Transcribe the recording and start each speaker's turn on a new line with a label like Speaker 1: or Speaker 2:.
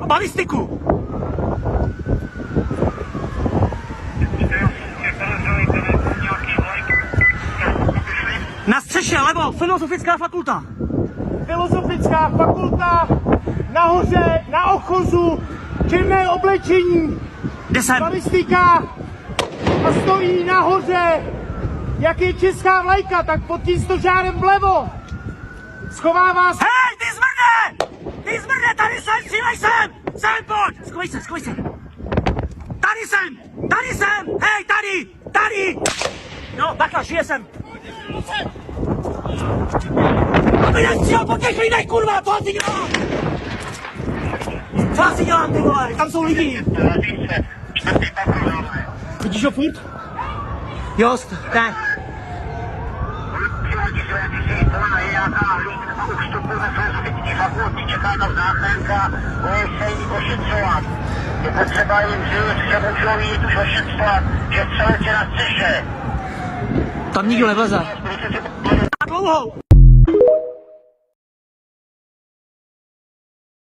Speaker 1: balistiku. Na střeše, levo, Filozofická fakulta.
Speaker 2: Filozofická fakulta, nahoře, na ochozu, černé oblečení,
Speaker 1: Kde jsem?
Speaker 2: balistika a stojí nahoře, jak je česká vlajka, tak pod tím stožárem vlevo. Schovává se.
Speaker 1: Hej, ty zmrde! Ty zmrde, tady jsem, střílej sem! Sem, pojď! Schovej se! Tady jsem! Hej, tady! No, takhle, žije jsem! Aby nestřílel po těch lidech, kurva, co asi dělám? Co asi dělám, ty vole, tam jsou lidi! Vidíš ho furt? Jo, ne.
Speaker 3: Čeká tam záchranka, OSN ošetřovat. Je potřeba jim říct, že můžou jít už ošetřovat, že celé na střeše.
Speaker 1: Tam nikdo nevleze. Dlouhou.